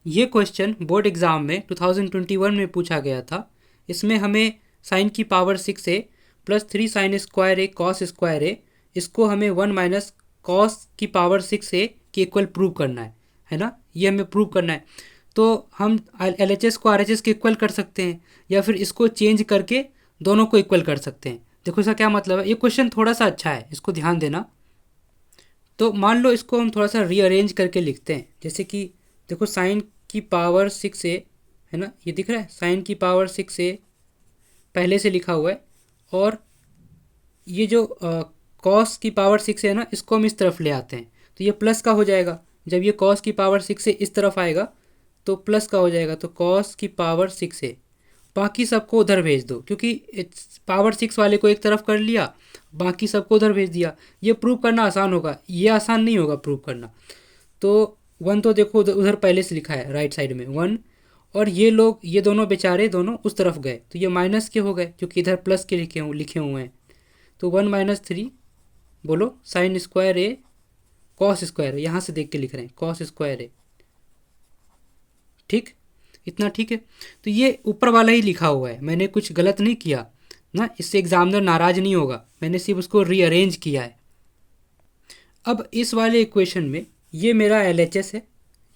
ये question board exam में 2021 में पूछा गया था। इसमें हमें साइन की power 6a plus 3 sine square A cos square A, इसको हमें 1 माइनस कॉस की पावर 6a के इक्वल प्रूव करना है ना। ये हमें प्रूव करना है। तो हम LHS को RHS के इक्वल कर सकते हैं या फिर इसको चेंज करके दोनों को इक्वल कर सकते हैं। देखो इसका क्या मतलब है। ये क्वेश्चन थोड़ा सा अच्छा है, इसको ध्यान देना। तो मान लो इसको हम थोड़ा सा रीअरेंज करके लिखते हैं। जैसे कि देखो साइन की पावर 6a है ना, ये दिख रहा है। साइन की पावर 6a पहले से लिखा हुआ है, और ये जो कॉस की पावर 6 है ना, इसको हम इस तरफ ले आते हैं तो ये प्लस का हो जाएगा। जब ये कॉस की पावर 6 से इस तरफ आएगा तो प्लस का हो जाएगा। तो कॉस की पावर 6 है। बाकी सबको उधर भेज दो, क्योंकि पावर 6 वाले को एक तरफ कर लिया, बाकी सबको उधर भेज दिया। ये प्रूव करना आसान होगा, ये आसान नहीं होगा प्रूव करना। तो 1 तो देखो उधर उधर पहले से लिखा है राइट साइड में 1, और ये लोग ये दोनों बेचारे दोनों उस तरफ गए तो ये माइनस के हो गए, क्योंकि इधर प्लस के लिखे हुए हैं। तो 1 - 3 बोलो sign square A cos square ए, यहाँ से देख के लिख रहे हैं कॉस स्क्वायर ए। ठीक, इतना ठीक है। तो ये ऊपर वाला ही लिखा हुआ है, मैंने कुछ गलत नहीं किया ना। इससे एग्जामिनर नाराज नहीं होगा, मैंने सिर्फ उसको रीअरेंज किया है। अब इस वाले इक्वेशन में ये मेरा LHS है,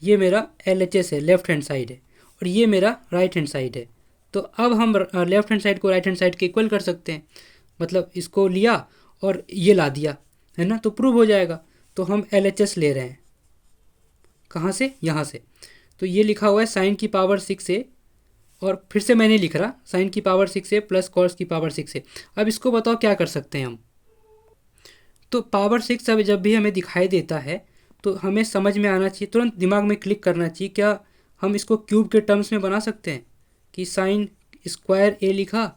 ये मेरा LHS है, लेफ्ट हैंड साइड है, और ये मेरा राइट हैंड साइड है। तो अब हम लेफ्ट हैंड साइड को राइट हैंड साइड के इक्वल कर सकते हैं। मतलब इसको लिया और ये ला दिया, है ना, तो प्रूव हो जाएगा। तो हम LHS ले रहे हैं कहाँ से, यहाँ से। तो ये लिखा हुआ है साइन की पावर 6a, और फिर से मैंने लिख रहा साइन की पावर 6a प्लस कॉस की पावर 6a। अब इसको बताओ क्या कर सकते हैं हम। तो पावर 6 अब जब भी हमें दिखाई देता है तो हमें समझ में आना चाहिए, तुरंत दिमाग में क्लिक करना चाहिए, क्या हम इसको क्यूब के टर्म्स में बना सकते हैं कि साइन स्क्वायर ए लिखा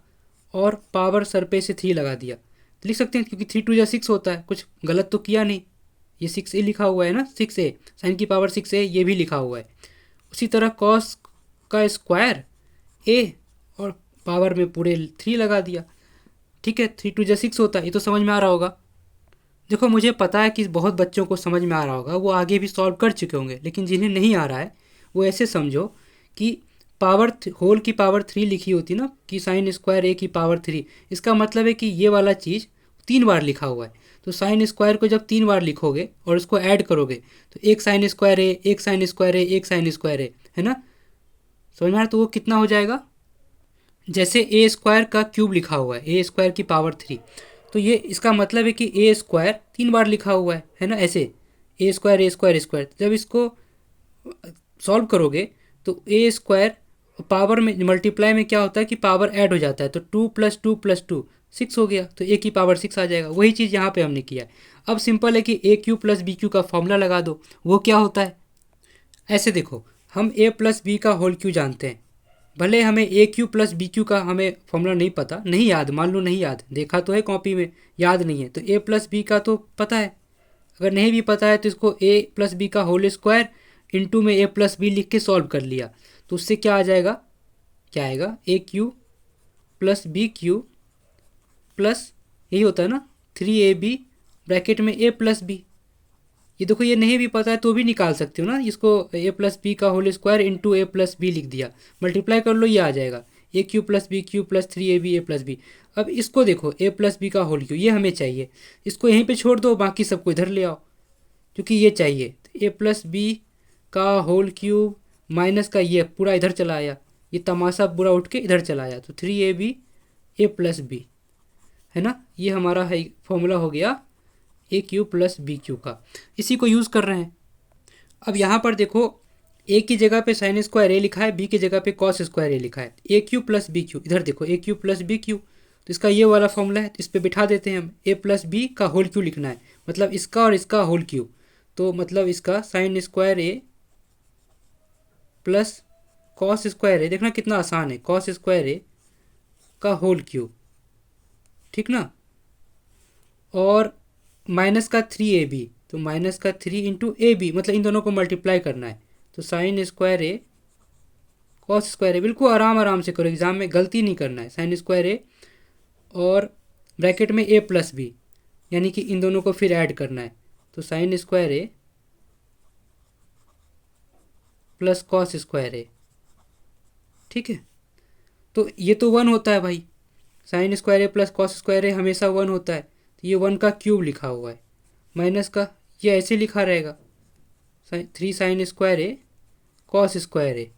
और पावर सर पे से 3 लगा दिया। लिख सकते हैं, क्योंकि 3 × 2 = 6 होता है, कुछ गलत तो किया नहीं। ये 6a लिखा हुआ है ना, 6a साइन की पावर 6a ये भी लिखा हुआ है। उसी तरह कॉस का स्क्वायर ए और पावर में पूरे 3 लगा दिया। ठीक है, 3 × 2 = 6 होता है, ये तो समझ में आ रहा होगा। देखो मुझे पता है कि बहुत बच्चों को समझ में आ रहा होगा, वो आगे भी सॉल्व कर चुके होंगे, लेकिन जिन्हें नहीं आ रहा है वो ऐसे समझो कि पावर होल की पावर 3 लिखी होती ना, कि साइन स्क्वायर ए की पावर 3, इसका मतलब है कि ये वाला चीज़ 3 बार लिखा हुआ है। तो साइन स्क्वायर को जब 3 बार लिखोगे और उसको ऐड करोगे तो एक साइन स्क्वायर ए, एक साइन स्क्वायर ए, एक साइन स्क्वायर ए, है ना, समझ में आ रहा। तो वो कितना हो जाएगा, जैसे ए स्क्वायर का क्यूब लिखा हुआ है, ए स्क्वायर की पावर 3, तो ये इसका मतलब है कि ए स्क्वायर 3 बार लिखा हुआ है ना, ऐसे ए स्क्वायर ए स्क्वायर स्क्वायर। जब इसको सॉल्व करोगे तो ए स्क्वायर पावर में मल्टीप्लाई में क्या होता है कि पावर ऐड हो जाता है, तो 2 + 2 + 2 6 हो गया, तो ए की पावर 6 आ जाएगा। वही चीज़ यहाँ पे हमने किया है। अब सिंपल है कि AQ + BQ का फॉर्मूला लगा दो। वो क्या होता है, ऐसे देखो, हम A + B का होल क्यू जानते हैं, भले हमें AQ + BQ का हमें फॉर्मूला नहीं पता, नहीं याद, मान लो नहीं याद, देखा तो है कॉपी में, याद नहीं है, तो A + B का तो पता है। अगर नहीं भी पता है तो इसको A + B का होल स्क्वायर इंटू में A + B लिख के सॉल्व कर लिया, तो उससे क्या आ जाएगा, क्या आएगा, AQ + BQ प्लस, यही होता है ना, 3AB ब्रैकेट में A + B। ये देखो ये नहीं भी पता है तो भी निकाल सकते हो ना, इसको A + B का whole square into A + B लिख दिया, मल्टीप्लाई कर लो, ये आ जाएगा AQ + BQ plus 3AB A + B। अब इसको देखो A + B का होल क्यू, ये हमें चाहिए, इसको यहीं पे छोड़ दो, बाकी सबको इधर ले आओ, क्योंकि ये चाहिए। A + B का होल क्यूब माइनस का ये पूरा इधर चला आया, ये तमाशा पूरा उठ के इधर चला आया, तो 3AB A + B, है ना। ये हमारा है फॉर्मूला हो गया AQ + BQ का, इसी को यूज़ कर रहे हैं। अब यहाँ पर देखो, ए की जगह पे साइन स्क्वायर ए लिखा है, बी की जगह पे कॉस स्क्वायर ए लिखा है, AQ + BQ, इधर देखो AQ + BQ, तो इसका ये वाला फॉर्मूला है, तो इस पर बिठा देते हैं हम। A + B का होल क्यू लिखना है, मतलब इसका और इसका होल क्यू, तो मतलब इसका साइन स्क्वायर ए प्लस कॉस स्क्वायर ए, देखना कितना आसान है, कॉस स्क्वायर ए का होल क्यू, ठीक ना, और माइनस का 3AB, तो माइनस का 3 इंटू AB, मतलब इन दोनों को मल्टीप्लाई करना है, तो sign square A cos square ए, बिल्कुल आराम आराम से करो, एग्जाम में गलती नहीं करना है। साइन स्क्वायर ए और ब्रैकेट में A + B, यानी कि इन दोनों को फिर ऐड करना है, तो साइन स्क्वायर ए प्लस कॉस स्क्वायर ए। ठीक है, तो ये तो 1 होता है भाई, साइन स्क्वायर ए प्लस कॉस स्क्वायर ए हमेशा 1 होता है, तो ये 1 का क्यूब लिखा हुआ है, माइनस का ये ऐसे लिखा रहेगा 3 sine square A cos square ए।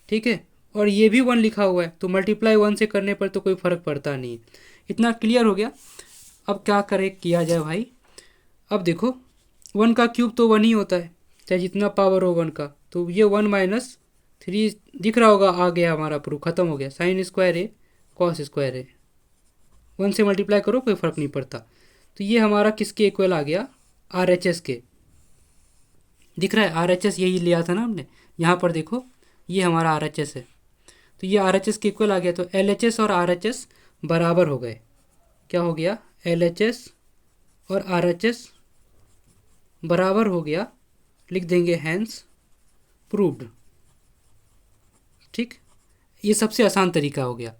ठीक है, और ये भी 1 लिखा हुआ है, तो मल्टीप्लाई 1 से करने पर तो कोई फ़र्क पड़ता नहीं है। इतना क्लियर हो गया। अब क्या करे किया जाए भाई, अब देखो 1 का क्यूब तो 1 ही होता है, चाहे जितना पावर हो 1 का, तो ये 1 माइनस 3 दिख रहा होगा, आ गया हमारा प्रूफ, खत्म हो गया। Sign square A cos square ए 1 से मल्टीप्लाई करो कोई फ़र्क नहीं पड़ता। तो ये हमारा किसके इक्वल आ गया, आर एच एस के। दिख रहा है आर एच एस, यही लिया था ना हमने, यहाँ पर देखो ये हमारा आर एच एस है, तो ये आर एच एस के इक्वल आ गया। तो एल एच एस और आर एच एस बराबर हो गए। क्या हो गया, एल एच एस और आर एच एस बराबर हो गया, लिख देंगे हैंस प्रूव्ड। ठीक, ये सबसे आसान तरीका हो गया।